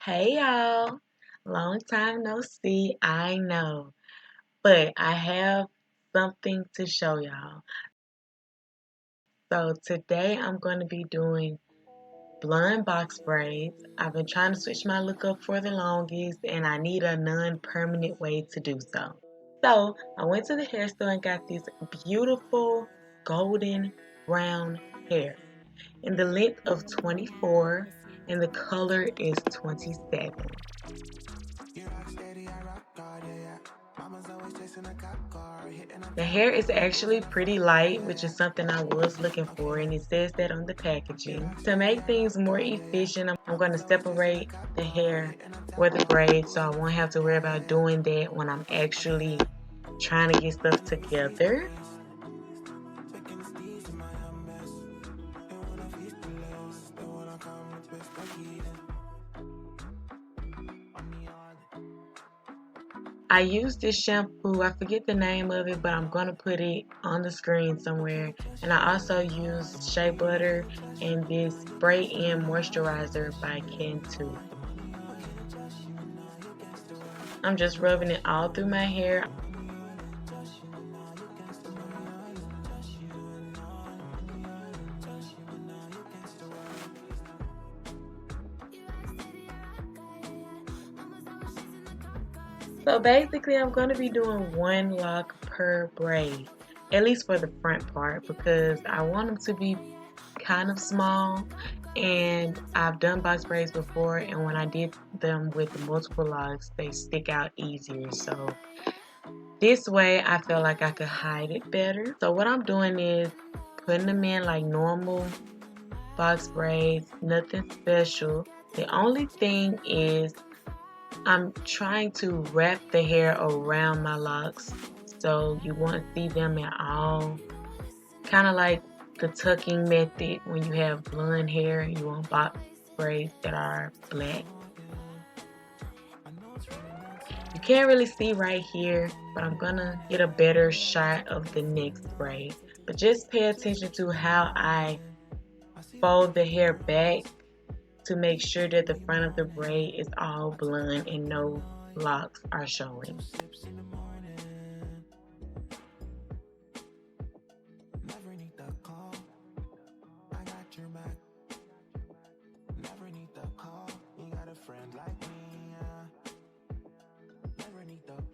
Hey y'all, long time no see, I know, but I have something to show y'all. So today I'm going to be doing blonde box braids. I've been trying to switch my look up for the longest and I need a non-permanent way to do so. So I went to the hair store and got this beautiful golden brown hair in the length of 24 and the color is 27. The hair is actually pretty light, which is something I was looking for, and it says that on the packaging. To make things more efficient, I'm going to separate the hair or the braids so I won't have to worry about doing that when I'm actually trying to get stuff together. I use this shampoo, I forget the name of it, but I'm going to put it on the screen somewhere. And I also use shea butter and this spray-in moisturizer by Cantu. I'm just rubbing it all through my hair. So basically I'm going to be doing one lock per braid, at least for the front part, because I want them to be kind of small, and I've done box braids before, and when I did them with multiple locks they stick out easier, so this way I feel like I could hide it better. So what I'm doing is putting them in like normal box braids, nothing special. The only thing is I'm trying to wrap the hair around my locks so you won't see them at all. Kind of like the tucking method when you have blonde hair and you want box braids that are black. You can't really see right here, but I'm gonna get a better shot of the next braid. But just pay attention to how I fold the hair back to make sure that the front of the braid is all blonde and no locks are showing.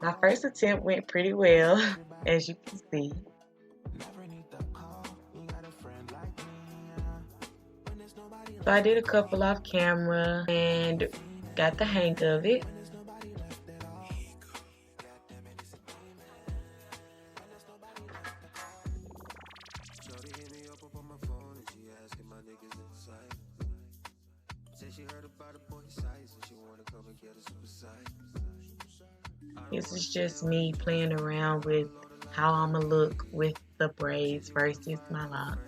My first attempt went pretty well, as you can see. So I did a couple off camera and got the hang of it. This is just me playing around with how I'ma look with the braids versus my locks.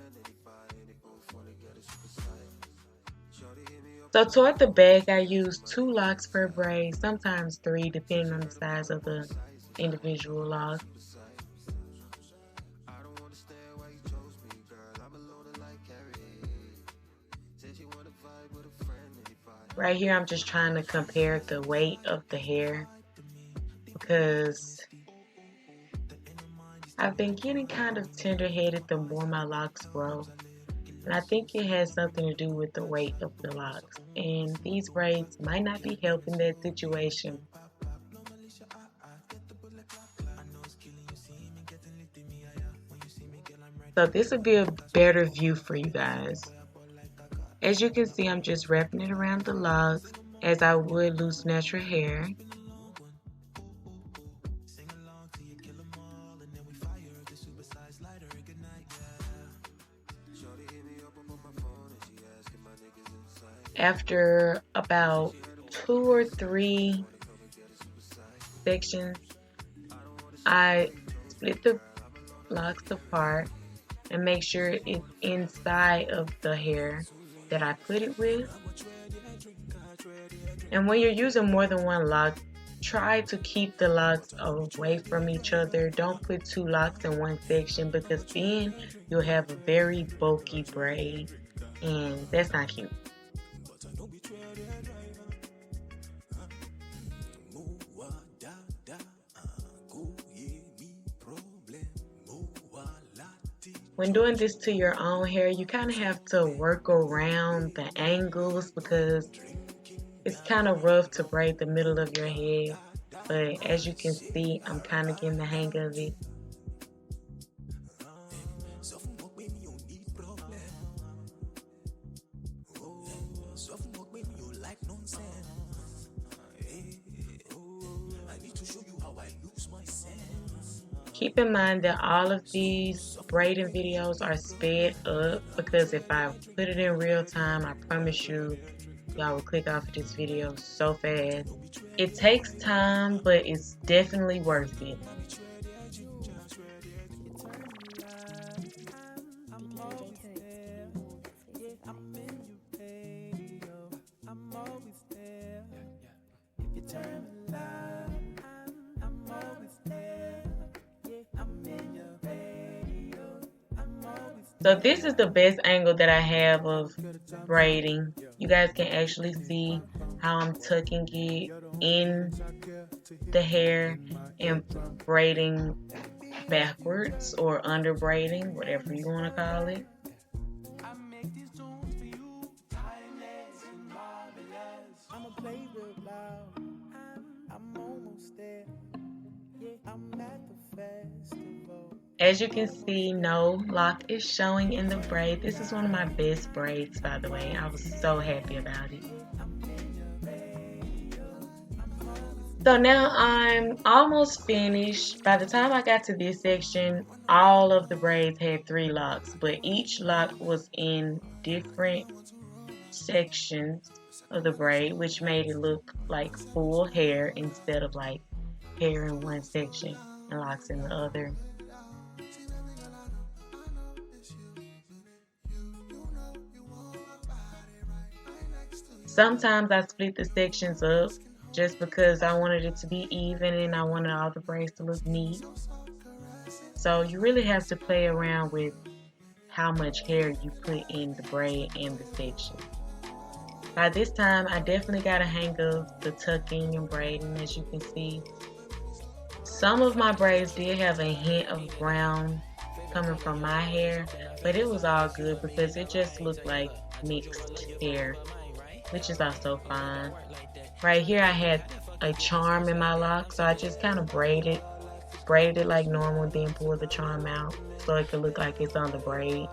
So toward the back, I use 2 locks per braid, sometimes 3, depending on the size of the individual lock. Right here, I'm just trying to compare the weight of the hair because I've been getting kind of tender-headed the more my locks grow. And I think it has something to do with the weight of the locks. And these braids might not be helping that situation. So this will be a better view for you guys. As you can see, I'm just wrapping it around the locks as I would loose natural hair. After about 2 or 3 sections, I split the locks apart and make sure it's inside of the hair that I put it with. And when you're using more than one lock, try to keep the locks away from each other. Don't put 2 locks in one section because then you'll have a very bulky braid and that's not cute. When doing this to your own hair, you kind of have to work around the angles because it's kind of rough to braid the middle of your head. But as you can see, I'm kind of getting the hang of it. Keep in mind that all of these braiding videos are sped up because if I put it in real time, I promise you, y'all will click off of this video so fast. It takes time, but it's definitely worth it. So this is the best angle that I have of braiding. You guys can actually see how I'm tucking it in the hair and braiding backwards or under braiding, whatever you want to call it. As you can see, no lock is showing in the braid. This is one of my best braids, by the way. I was so happy about it. So now I'm almost finished. By the time I got to this section, all of the braids had 3 locks, but each lock was in different sections of the braid, which made it look like full hair instead of like hair in one section and locks in the other. Sometimes I split the sections up just because I wanted it to be even and I wanted all the braids to look neat. So you really have to play around with how much hair you put in the braid and the section. By this time, I definitely got a hang of the tucking and braiding, as you can see. Some of my braids did have a hint of brown coming from my hair, but it was all good because it just looked like mixed hair, which is also fine. Right here I had a charm in my lock, so I just kind of braided it like normal, then pulled the charm out so it could look like it's on the braid.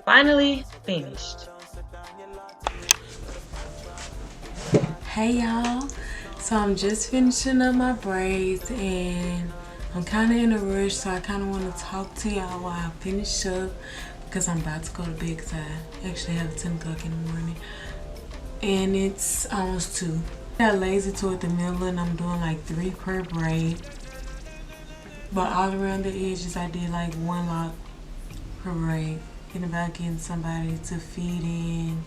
Finally finished. Hey y'all, so I'm just finishing up my braids and I'm kind of in a rush, so I kind of want to talk to y'all while I finish up because I'm about to go to bed because I actually have 10 o'clock in the morning and it's almost 2. I got lazy toward the middle and I'm doing like 3 per braid, but all around the edges I did like 1 lock per braid. Thinking about getting somebody to feed in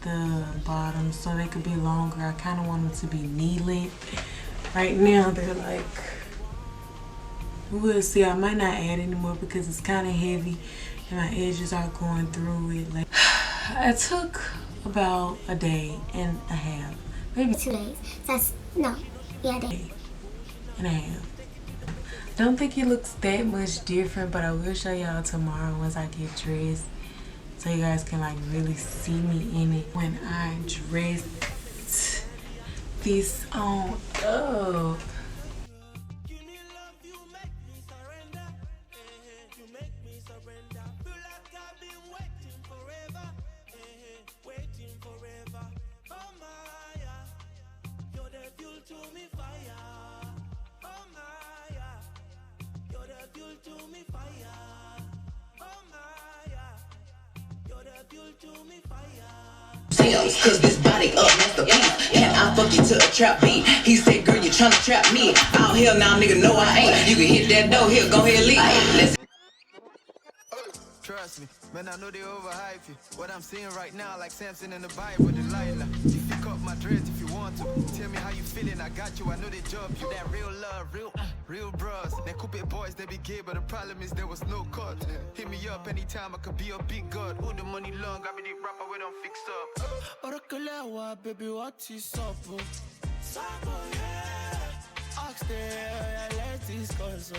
the bottoms so they could be longer. I kind of want them to be knee length. Right now they're like, we'll see. I might not add anymore because it's kind of heavy and my edges are going through it. Like, it took about a day and a half, maybe 2 days. That's no, yeah, a day and a half. Don't think it looks that much different, but I will show y'all tomorrow once I get dressed so you guys can like really see me in it when I dress this on up. Cause this body up, that's the beat. And I fuck you to a trap beat. He said, girl, you tryna trap me. Out here now, nigga, no I ain't. You can hit that door, here, go ahead, leave. Let's trust me. Man, I know they overhype you. What I'm seeing right now, like Samson in the Bible, Delilah. You pick up my dreads if you want to. Tell me how you feeling, I got you. I know they job you. That real love, real bros. They coupe boys, they be gay, but the problem is there was no cut. Hit me up anytime, I could be a big god. All the money long, I be the rapper, we don't fix up. Orokelewa, baby, what is up? Ask there, let's discuss.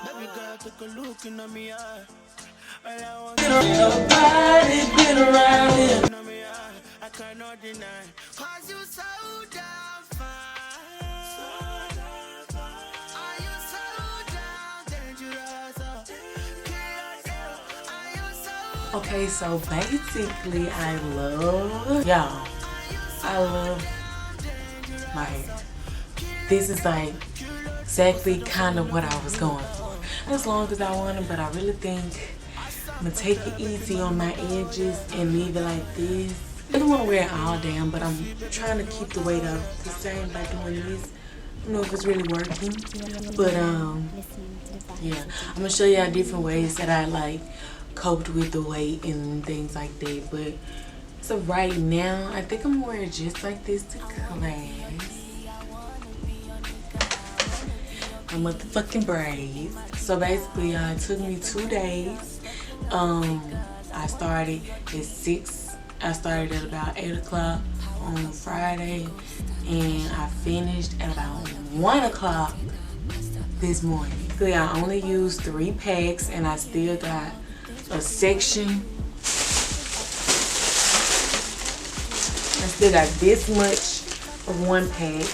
Baby girl, take a look in me eye. Nobody been around here. I cannot deny. Cause you so damn fine. Are you so damn dangerous? Okay, so basically I love my hair. This is like exactly kind of what I was going for. As long as I want it, but I really think I'm gonna take it easy on my edges and leave it like this. I don't want to wear it all down, but I'm trying to keep the weight up the same by doing this. I don't know if it's really working, but yeah, I'm gonna show y'all different ways that I like coped with the weight and things like that. But so right now, I think I'm gonna wear it just like this to class. My motherfucking braids. So basically, it took me 2 days. I started at 6. I started at about 8 o'clock on Friday, and I finished at about 1 o'clock this morning. I only used 3 packs, and I still got a section. I still got this much of 1 pack.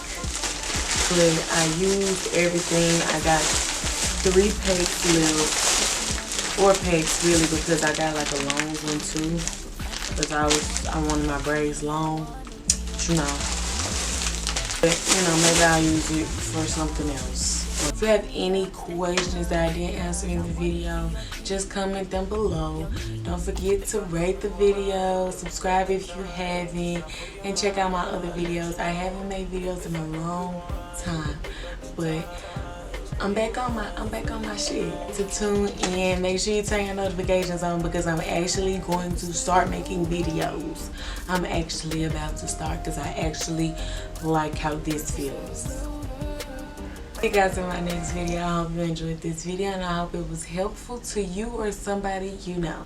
But I used everything. I got 3 packs left, 4 packs really, because I got like a long one too. Because I wanted my braids long, you know. But you know, maybe I'll use it for something else. If you have any questions that I didn't answer in the video, just comment them below. Don't forget to rate the video, subscribe if you haven't, and check out my other videos. I haven't made videos in a long time, but I'm back on my shit. To tune in, make sure you turn your notifications on, because I'm actually going to start making videos. I'm actually about to start because I actually like how this feels. See you guys in my next video. I hope you enjoyed this video, and I hope it was helpful to you or somebody you know.